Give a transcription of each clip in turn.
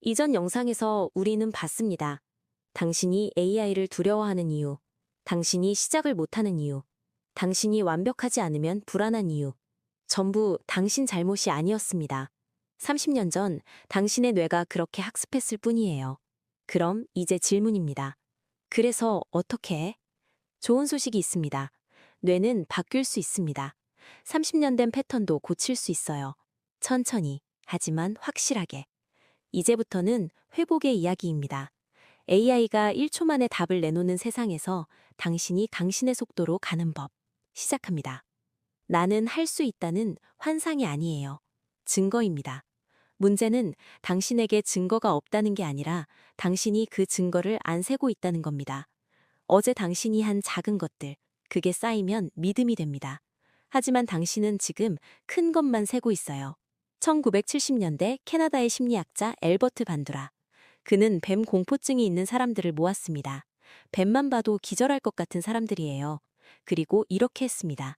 이전 영상에서 우리는 봤습니다. 당신이 AI를 두려워하는 이유, 당신이 시작을 못하는 이유, 당신이 완벽하지 않으면 불안한 이유. 전부 당신 잘못이 아니었습니다. 30년 전 당신의 뇌가 그렇게 학습했을 뿐이에요. 그럼 이제 질문입니다. 그래서 어떻게 해? 좋은 소식이 있습니다. 뇌는 바뀔 수 있습니다. 30년 된 패턴도 고칠 수 있어요. 천천히, 하지만 확실하게. 이제부터는 회복의 이야기입니다. AI가 1초 만에 답을 내놓는 세상에서 당신이 당신의 속도로 가는 법. 시작합니다. 나는 할 수 있다는 환상이 아니에요. 증거입니다. 문제는 당신에게 증거가 없다는 게 아니라 당신이 그 증거를 안 세고 있다는 겁니다. 어제 당신이 한 작은 것들, 그게 쌓이면 믿음이 됩니다. 하지만 당신은 지금 큰 것만 세고 있어요. 1970년대 캐나다의 심리학자 엘버트 반두라. 그는 뱀 공포증이 있는 사람들을 모았습니다. 뱀만 봐도 기절할 것 같은 사람들이에요. 그리고 이렇게 했습니다.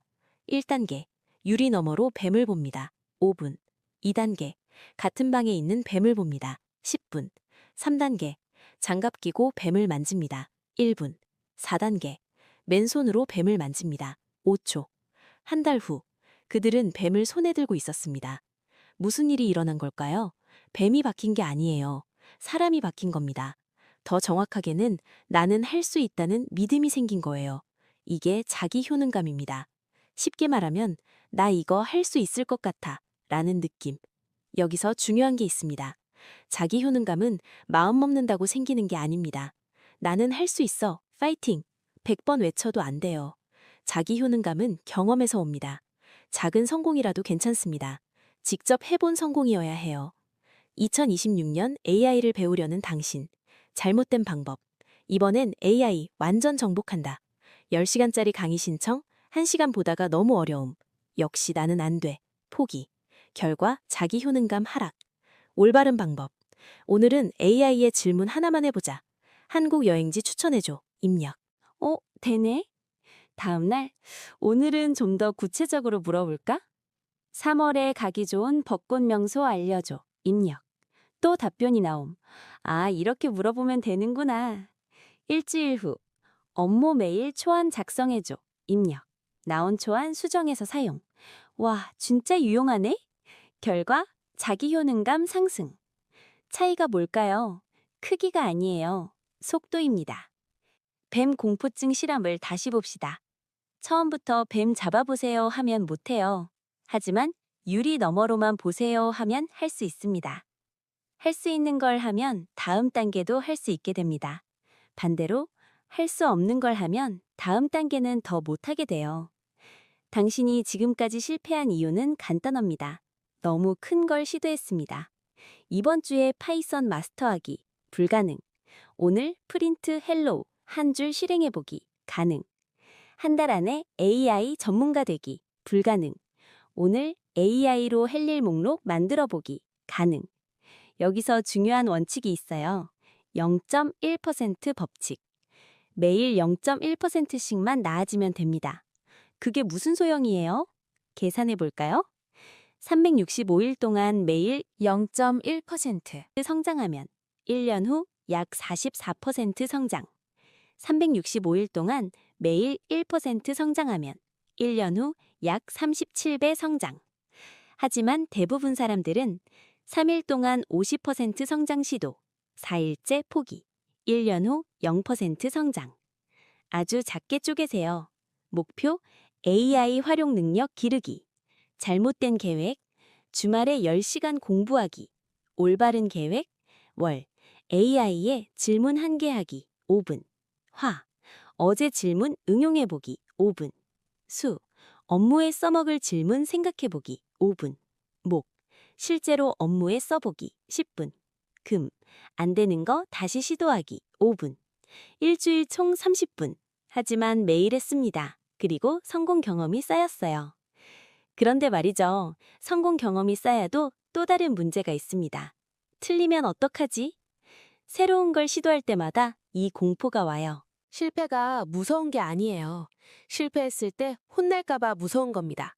1단계, 유리 너머로 뱀을 봅니다. 5분. 2단계, 같은 방에 있는 뱀을 봅니다. 10분. 3단계, 장갑 끼고 뱀을 만집니다. 1분. 4단계, 맨손으로 뱀을 만집니다. 5초. 한 달 후, 그들은 뱀을 손에 들고 있었습니다. 무슨 일이 일어난 걸까요? 뱀이 바뀐 게 아니에요. 사람이 바뀐 겁니다. 더 정확하게는 나는 할 수 있다는 믿음이 생긴 거예요. 이게 자기 효능감입니다. 쉽게 말하면 나 이거 할 수 있을 것 같아 라는 느낌. 여기서 중요한 게 있습니다. 자기 효능감은 마음 먹는다고 생기는 게 아닙니다. 나는 할 수 있어. 파이팅. 100번 외쳐도 안 돼요. 자기 효능감은 경험에서 옵니다. 작은 성공이라도 괜찮습니다. 직접 해본 성공이어야 해요. 2026년 AI를 배우려는 당신. 잘못된 방법. 이번엔 AI 완전 정복한다. 10시간짜리 강의 신청, 1시간 보다가 너무 어려움. 역시 나는 안 돼. 포기. 결과 자기 효능감 하락. 올바른 방법. 오늘은 AI의 질문 하나만 해보자. 한국 여행지 추천해줘. 입력. 되네. 다음날, 오늘은 좀 더 구체적으로 물어볼까? 3월에 가기 좋은 벚꽃 명소 알려줘. 입력. 또 답변이 나옴. 아, 이렇게 물어보면 되는구나. 일주일 후. 업무 메일 초안 작성해줘. 입력. 나온 초안 수정해서 사용. 와, 진짜 유용하네? 결과, 자기 효능감 상승. 차이가 뭘까요? 크기가 아니에요. 속도입니다. 뱀 공포증 실험을 다시 봅시다. 처음부터 뱀 잡아보세요 하면 못해요. 하지만 유리 너머로만 보세요 하면 할 수 있습니다. 할 수 있는 걸 하면 다음 단계도 할 수 있게 됩니다. 반대로 할 수 없는 걸 하면 다음 단계는 더 못하게 돼요. 당신이 지금까지 실패한 이유는 간단합니다. 너무 큰 걸 시도했습니다. 이번 주에 파이썬 마스터하기, 불가능. 오늘 프린트 헬로우, 한 줄 실행해보기, 가능. 한 달 안에 AI 전문가 되기, 불가능. 오늘 AI로 할 일 목록 만들어보기, 가능. 여기서 중요한 원칙이 있어요. 0.1% 법칙. 매일 0.1%씩만 나아지면 됩니다. 그게 무슨 소용이에요? 계산해 볼까요? 365일 동안 매일 0.1% 성장하면 1년 후 약 44% 성장. 365일 동안 매일 1% 성장하면 1년 후 약 37배 성장. 하지만 대부분 사람들은 3일 동안 50% 성장 시도, 4일째 포기, 1년 후 0% 성장. 아주 작게 쪼개세요. 목표 AI 활용 능력 기르기. 잘못된 계획, 주말에 10시간 공부하기. 올바른 계획, 월, AI에 질문 1개 하기, 5분. 화, 어제 질문 응용해보기, 5분. 수, 업무에 써먹을 질문 생각해보기, 5분. 목, 실제로 업무에 써보기, 10분. 금, 안 되는 거 다시 시도하기, 5분. 일주일 총 30분. 하지만 매일 했습니다. 그리고 성공 경험이 쌓였어요. 그런데 말이죠. 성공 경험이 쌓여도 또 다른 문제가 있습니다. 틀리면 어떡하지? 새로운 걸 시도할 때마다 이 공포가 와요. 실패가 무서운 게 아니에요. 실패했을 때 혼날까봐 무서운 겁니다.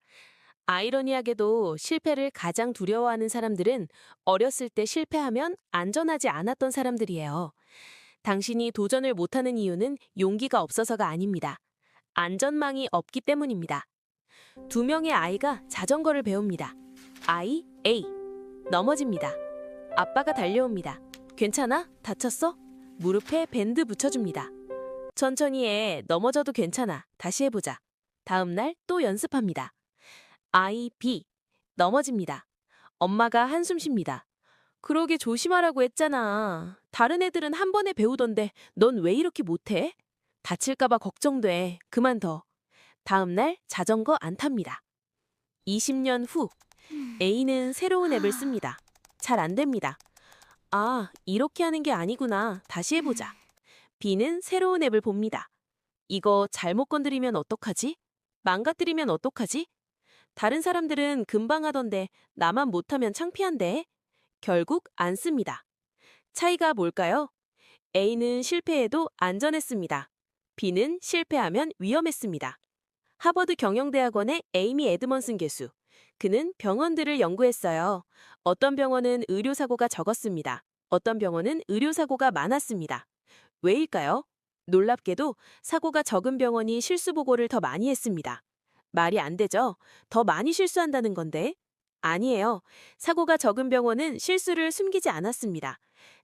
아이러니하게도 실패를 가장 두려워하는 사람들은 어렸을 때 실패하면 안전하지 않았던 사람들이에요. 당신이 도전을 못하는 이유는 용기가 없어서가 아닙니다. 안전망이 없기 때문입니다. 두 명의 아이가 자전거를 배웁니다. 아이 A. 넘어집니다. 아빠가 달려옵니다. 괜찮아? 다쳤어? 무릎에 밴드 붙여줍니다. 천천히 해. 넘어져도 괜찮아. 다시 해보자. 다음 날 또 연습합니다. 아이 B. 넘어집니다. 엄마가 한숨 쉽니다. 그러게 조심하라고 했잖아. 다른 애들은 한 번에 배우던데 넌 왜 이렇게 못해? 다칠까봐 걱정돼. 그만둬. 다음 날 자전거 안 탑니다. 20년 후 A는 새로운 앱을 씁니다. 잘 안 됩니다. 아, 이렇게 하는 게 아니구나. 다시 해보자. B는 새로운 앱을 봅니다. 이거 잘못 건드리면 어떡하지? 망가뜨리면 어떡하지? 다른 사람들은 금방 하던데 나만 못하면 창피한데? 결국 안 씁니다. 차이가 뭘까요? A는 실패해도 안전했습니다. B는 실패하면 위험했습니다. 하버드 경영대학원의 에이미 에드먼슨 교수. 그는 병원들을 연구했어요. 어떤 병원은 의료사고가 적었습니다. 어떤 병원은 의료사고가 많았습니다. 왜일까요? 놀랍게도 사고가 적은 병원이 실수보고를 더 많이 했습니다. 말이 안 되죠? 더 많이 실수한다는 건데? 아니에요. 사고가 적은 병원은 실수를 숨기지 않았습니다.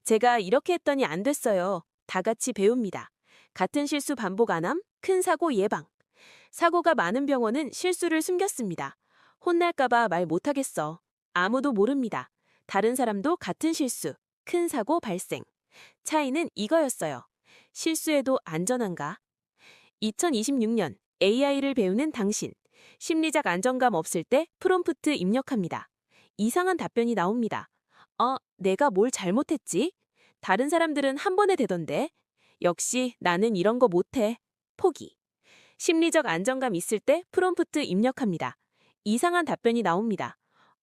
제가 이렇게 했더니 안 됐어요. 다 같이 배웁니다. 같은 실수 반복 안 함, 큰 사고 예방. 사고가 많은 병원은 실수를 숨겼습니다. 혼날까봐 말 못하겠어. 아무도 모릅니다. 다른 사람도 같은 실수, 큰 사고 발생. 차이는 이거였어요. 실수해도 안전한가? 2026년 AI를 배우는 당신. 심리적 안정감 없을 때 프롬프트 입력합니다. 이상한 답변이 나옵니다. 내가 뭘 잘못했지? 다른 사람들은 한 번에 되던데. 역시 나는 이런 거 못해. 포기. 심리적 안정감 있을 때 프롬프트 입력합니다. 이상한 답변이 나옵니다.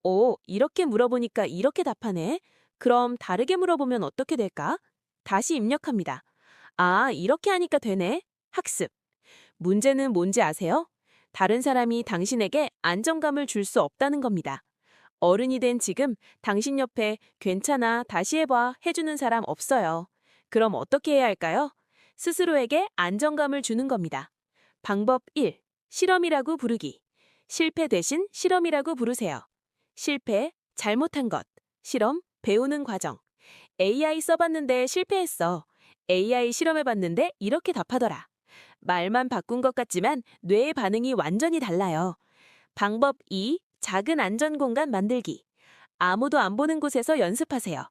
오, 이렇게 물어보니까 이렇게 답하네. 그럼 다르게 물어보면 어떻게 될까? 다시 입력합니다. 아, 이렇게 하니까 되네. 학습. 문제는 뭔지 아세요? 다른 사람이 당신에게 안정감을 줄 수 없다는 겁니다. 어른이 된 지금 당신 옆에 괜찮아, 다시 해봐 해주는 사람 없어요. 그럼 어떻게 해야 할까요? 스스로에게 안정감을 주는 겁니다. 방법 1. 실험이라고 부르기. 실패 대신 실험이라고 부르세요. 실패, 잘못한 것. 실험, 배우는 과정. AI 써봤는데 실패했어. AI 실험해봤는데 이렇게 답하더라. 말만 바꾼 것 같지만 뇌의 반응이 완전히 달라요. 방법 2. 작은 안전 공간 만들기. 아무도 안 보는 곳에서 연습하세요.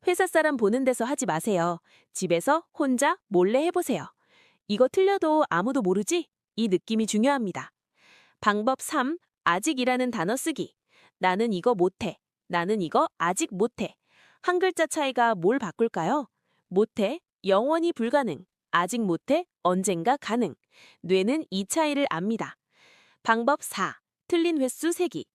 회사 사람 보는 데서 하지 마세요. 집에서 혼자 몰래 해보세요. 이거 틀려도 아무도 모르지? 이 느낌이 중요합니다. 방법 3. 아직이라는 단어 쓰기. 나는 이거 못해. 나는 이거 아직 못해. 한 글자 차이가 뭘 바꿀까요? 못해, 영원히 불가능. 아직 못해, 언젠가 가능. 뇌는 이 차이를 압니다. 방법 4. 틀린 횟수 세기.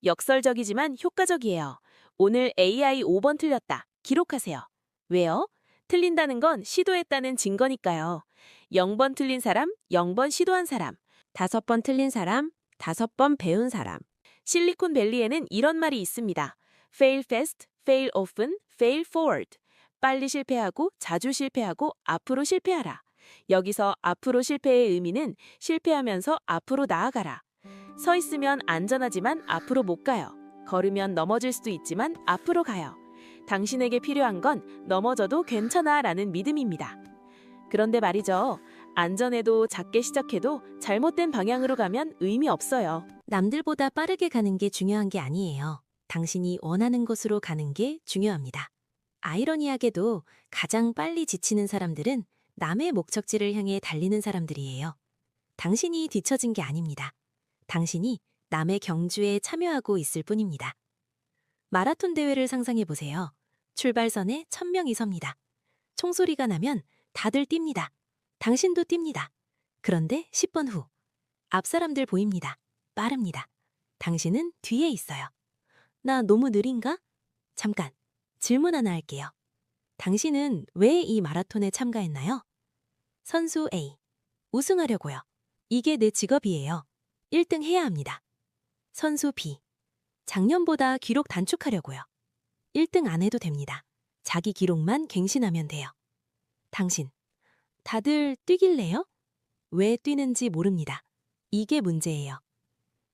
역설적이지만 효과적이에요. 오늘 AI 5번 틀렸다. 기록하세요. 왜요? 틀린다는 건 시도했다는 증거니까요. 0번 틀린 사람, 0번 시도한 사람. 5번 틀린 사람, 5번 배운 사람. 실리콘밸리에는 이런 말이 있습니다. Fail fast, fail often, fail forward. 빨리 실패하고 자주 실패하고 앞으로 실패하라. 여기서 앞으로 실패의 의미는 실패하면서 앞으로 나아가라. 서 있으면 안전하지만 앞으로 못 가요. 걸으면 넘어질 수도 있지만 앞으로 가요. 당신에게 필요한 건 넘어져도 괜찮아 라는 믿음입니다. 그런데 말이죠. 안전해도 작게 시작해도 잘못된 방향으로 가면 의미 없어요. 남들보다 빠르게 가는 게 중요한 게 아니에요. 당신이 원하는 곳으로 가는 게 중요합니다. 아이러니하게도 가장 빨리 지치는 사람들은 남의 목적지를 향해 달리는 사람들이에요. 당신이 뒤처진 게 아닙니다. 당신이 남의 경주에 참여하고 있을 뿐입니다. 마라톤 대회를 상상해 보세요. 출발선에 1000명이 섭니다. 총소리가 나면 다들 뜁니다. 당신도 뜁니다. 그런데 10분 후, 앞 사람들 보입니다. 빠릅니다. 당신은 뒤에 있어요. 나 너무 느린가? 잠깐, 질문 하나 할게요. 당신은 왜 이 마라톤에 참가했나요? 선수 A. 우승하려고요. 이게 내 직업이에요. 1등 해야 합니다. 선수 B. 작년보다 기록 단축하려고요. 1등 안 해도 됩니다. 자기 기록만 갱신하면 돼요. 당신. 다들 뛰길래요? 왜 뛰는지 모릅니다. 이게 문제예요.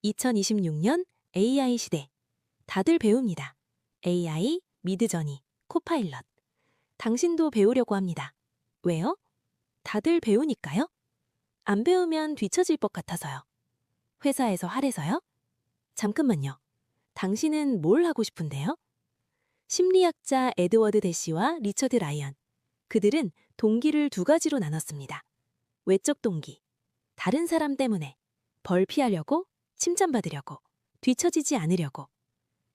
2026년 AI 시대. 다들 배웁니다. AI, 미드저니, 코파일럿. 당신도 배우려고 합니다. 왜요? 다들 배우니까요? 안 배우면 뒤처질 것 같아서요. 회사에서 하래서요? 잠깐만요. 당신은 뭘 하고 싶은데요? 심리학자 에드워드 대시와 리처드 라이언. 그들은 동기를 두 가지로 나눴습니다. 외적 동기. 다른 사람 때문에. 벌 피하려고, 칭찬받으려고, 뒤처지지 않으려고.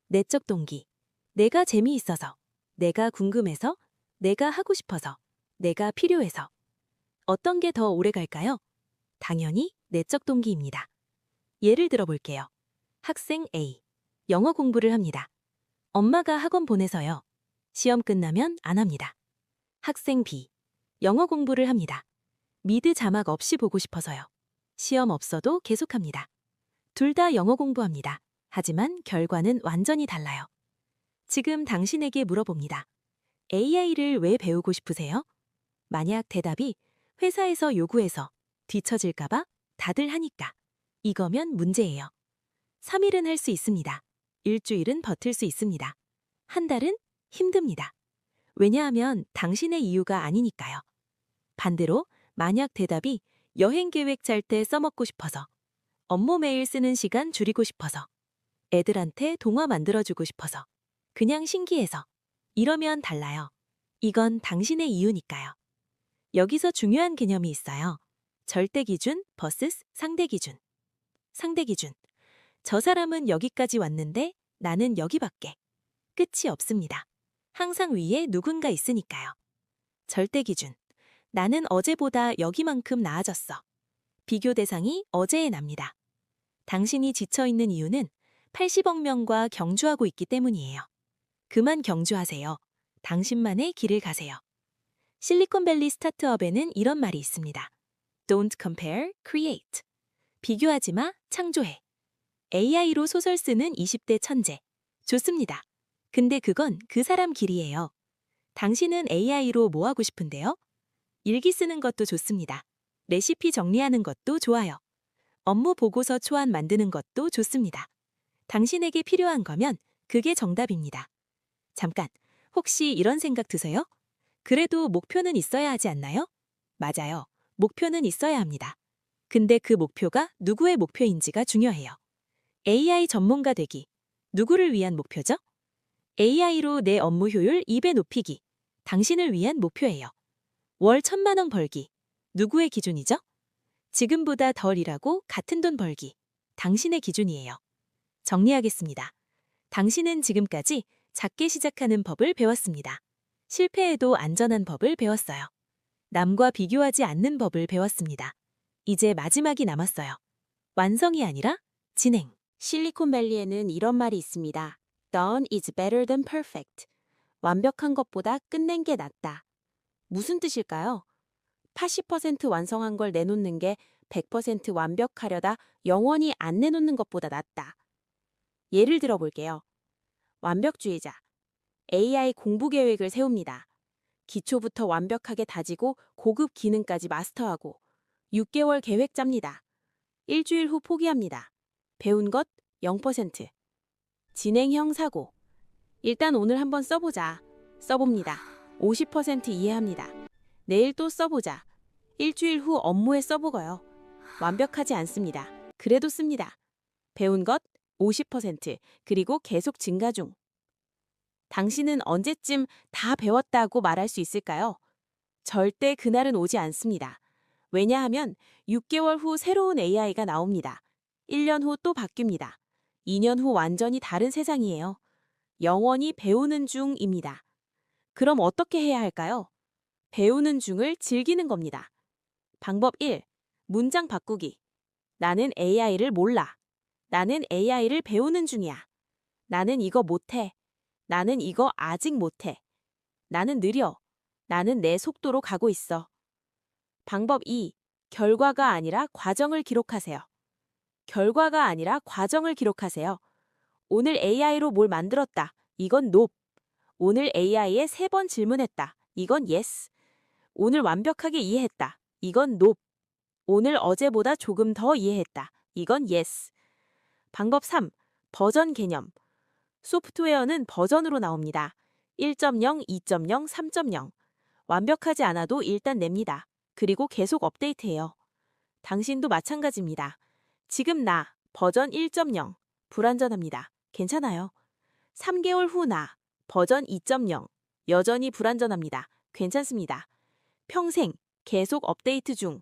내적 동기. 내가 재미있어서, 내가 궁금해서, 내가 하고 싶어서, 내가 필요해서. 어떤 게 더 오래 갈까요? 당연히 내적 동기입니다. 예를 들어 볼게요. 학생 A. 영어 공부를 합니다. 엄마가 학원 보내서요. 시험 끝나면 안 합니다. 학생 B. 영어 공부를 합니다. 미드 자막 없이 보고 싶어서요. 시험 없어도 계속합니다. 둘 다 영어 공부합니다. 하지만 결과는 완전히 달라요. 지금 당신에게 물어봅니다. AI를 왜 배우고 싶으세요? 만약 대답이 회사에서 요구해서 뒤처질까봐 다들 하니까. 이거면 문제예요. 3일은 할 수 있습니다. 일주일은 버틸 수 있습니다. 한 달은 힘듭니다. 왜냐하면 당신의 이유가 아니니까요. 반대로 만약 대답이 여행 계획 짤 때 써먹고 싶어서, 업무 메일 쓰는 시간 줄이고 싶어서, 애들한테 동화 만들어주고 싶어서, 그냥 신기해서, 이러면 달라요. 이건 당신의 이유니까요. 여기서 중요한 개념이 있어요. 절대 기준 vs 상대 기준. 상대 기준. 저 사람은 여기까지 왔는데 나는 여기밖에. 끝이 없습니다. 항상 위에 누군가 있으니까요. 절대 기준. 나는 어제보다 여기만큼 나아졌어. 비교 대상이 어제의 납니다. 당신이 지쳐있는 이유는 80억 명과 경주하고 있기 때문이에요. 그만 경주하세요. 당신만의 길을 가세요. 실리콘밸리 스타트업에는 이런 말이 있습니다. Don't compare, create. 비교하지 마, 창조해. AI로 소설 쓰는 20대 천재. 좋습니다. 근데 그건 그 사람 길이에요. 당신은 AI로 뭐 하고 싶은데요? 일기 쓰는 것도 좋습니다. 레시피 정리하는 것도 좋아요. 업무 보고서 초안 만드는 것도 좋습니다. 당신에게 필요한 거면 그게 정답입니다. 잠깐, 혹시 이런 생각 드세요? 그래도 목표는 있어야 하지 않나요? 맞아요. 목표는 있어야 합니다. 근데 그 목표가 누구의 목표인지가 중요해요. AI 전문가 되기. 누구를 위한 목표죠? AI로 내 업무 효율 2배 높이기. 당신을 위한 목표예요. 월 1,000만 원 벌기. 누구의 기준이죠? 지금보다 덜 일하고 같은 돈 벌기. 당신의 기준이에요. 정리하겠습니다. 당신은 지금까지 작게 시작하는 법을 배웠습니다. 실패해도 안전한 법을 배웠어요. 남과 비교하지 않는 법을 배웠습니다. 이제 마지막이 남았어요. 완성이 아니라 진행. 실리콘밸리에는 이런 말이 있습니다. Done is better than perfect. 완벽한 것보다 끝낸 게 낫다. 무슨 뜻일까요? 80% 완성한 걸 내놓는 게 100% 완벽하려다 영원히 안 내놓는 것보다 낫다. 예를 들어 볼게요. 완벽주의자. AI 공부 계획을 세웁니다. 기초부터 완벽하게 다지고 고급 기능까지 마스터하고 6개월 계획 짭니다. 일주일 후 포기합니다. 배운 것 0%. 진행형 사고. 일단 오늘 한번 써보자. 써봅니다. 50% 이해합니다. 내일 또 써보자. 일주일 후 업무에 써보고요. 완벽하지 않습니다. 그래도 씁니다. 배운 것 50%, 그리고 계속 증가 중. 당신은 언제쯤 다 배웠다고 말할 수 있을까요? 절대 그날은 오지 않습니다. 왜냐하면 6개월 후 새로운 AI가 나옵니다. 1년 후 또 바뀝니다. 2년 후 완전히 다른 세상이에요. 영원히 배우는 중입니다. 그럼 어떻게 해야 할까요? 배우는 중을 즐기는 겁니다. 방법 1. 문장 바꾸기. 나는 AI를 몰라. 나는 AI를 배우는 중이야. 나는 이거 못해. 나는 이거 아직 못해. 나는 느려. 나는 내 속도로 가고 있어. 방법 2. 결과가 아니라 과정을 기록하세요. 결과가 아니라 과정을 기록하세요. 오늘 AI로 뭘 만들었다. 이건 no. 오늘 AI에 3번 질문했다. 이건 yes. 오늘 완벽하게 이해했다. 이건 no. 오늘 어제보다 조금 더 이해했다. 이건 yes. 방법 3. 버전 개념. 소프트웨어는 버전으로 나옵니다. 1.0, 2.0, 3.0. 완벽하지 않아도 일단 냅니다. 그리고 계속 업데이트해요. 당신도 마찬가지입니다. 지금 나 버전 1.0 불완전합니다. 괜찮아요. 3개월 후 나 버전 2.0 여전히 불완전합니다. 괜찮습니다. 평생 계속 업데이트 중.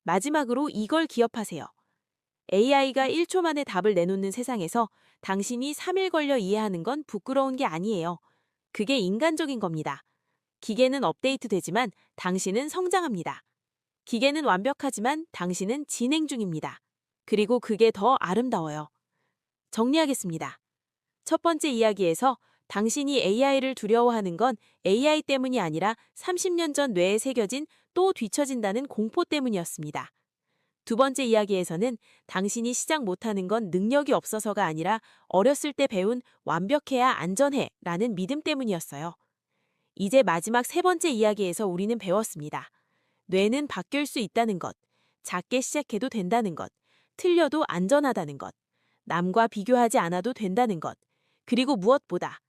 마지막으로 이걸 기억하세요. AI가 1초 만에 답을 내놓는 세상에서 당신이 3일 걸려 이해하는 건 부끄러운 게 아니에요. 그게 인간적인 겁니다. 기계는 업데이트되지만 당신은 성장합니다. 기계는 완벽하지만 당신은 진행 중입니다. 그리고 그게 더 아름다워요. 정리하겠습니다. 첫 번째 이야기에서 당신이 AI를 두려워하는 건 AI 때문이 아니라 30년 전 뇌에 새겨진 또 뒤처진다는 공포 때문이었습니다. 두 번째 이야기에서는 당신이 시작 못하는 건 능력이 없어서가 아니라 어렸을 때 배운 완벽해야 안전해 라는 믿음 때문이었어요. 이제 마지막 세 번째 이야기에서 우리는 배웠습니다. 뇌는 바뀔 수 있다는 것, 작게 시작해도 된다는 것, 틀려도 안전하다는 것, 남과 비교하지 않아도 된다는 것, 그리고 무엇보다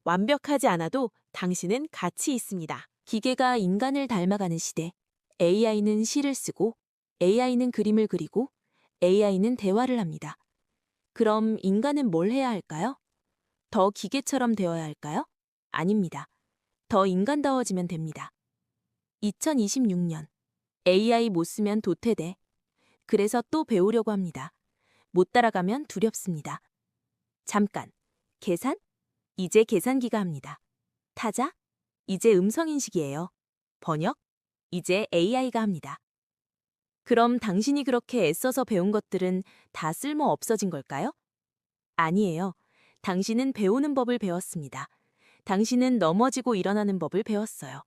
완벽하지 않아도 당신은 가치 있습니다. 기계가 인간을 닮아가는 시대. AI는 시를 쓰고 AI는 그림을 그리고 AI는 대화를 합니다. 그럼 인간은 뭘 해야 할까요? 더 기계처럼 되어야 할까요? 아닙니다. 더 인간다워지면 됩니다. 2026년 AI 못 쓰면 도태돼. 그래서 또 배우려고 합니다. 못 따라가면 두렵습니다. 잠깐. 계산? 이제 계산기가 합니다. 타자? 이제 음성인식이에요. 번역? 이제 AI가 합니다. 그럼 당신이 그렇게 애써서 배운 것들은 다 쓸모 없어진 걸까요? 아니에요. 당신은 배우는 법을 배웠습니다. 당신은 넘어지고 일어나는 법을 배웠어요.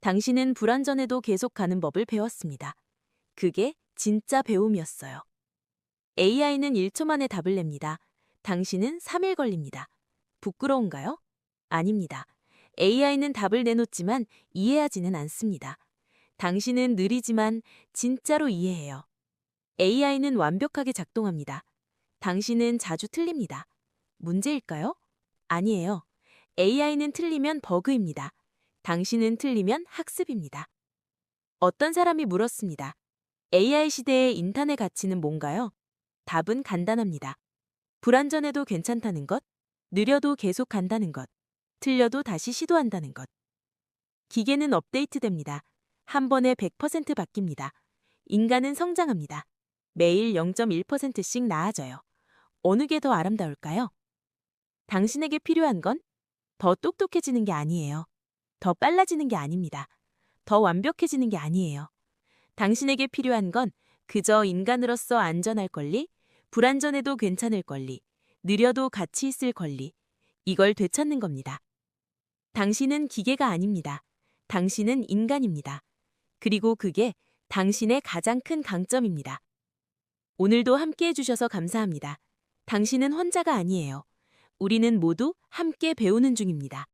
당신은 불완전해도 계속 가는 법을 배웠습니다. 그게 진짜 배움이었어요. AI는 1초 만에 답을 냅니다. 당신은 3일 걸립니다. 부끄러운가요? 아닙니다. AI는 답을 내놓지만 이해하지는 않습니다. 당신은 느리지만 진짜로 이해해요. AI는 완벽하게 작동합니다. 당신은 자주 틀립니다. 문제일까요? 아니에요. AI는 틀리면 버그입니다. 당신은 틀리면 학습입니다. 어떤 사람이 물었습니다. AI 시대의 인턴의 가치는 뭔가요? 답은 간단합니다. 불완전해도 괜찮다는 것, 느려도 계속 간다는 것, 틀려도 다시 시도한다는 것. 기계는 업데이트됩니다. 한 번에 100% 바뀝니다. 인간은 성장합니다. 매일 0.1%씩 나아져요. 어느 게 더 아름다울까요? 당신에게 필요한 건 더 똑똑해지는 게 아니에요. 더 빨라지는 게 아닙니다. 더 완벽해지는 게 아니에요. 당신에게 필요한 건 그저 인간으로서 안전할 권리, 불안전해도 괜찮을 권리, 느려도 가치 있을 권리, 이걸 되찾는 겁니다. 당신은 기계가 아닙니다. 당신은 인간입니다. 그리고 그게 당신의 가장 큰 강점입니다. 오늘도 함께 해주셔서 감사합니다. 당신은 혼자가 아니에요. 우리는 모두 함께 배우는 중입니다.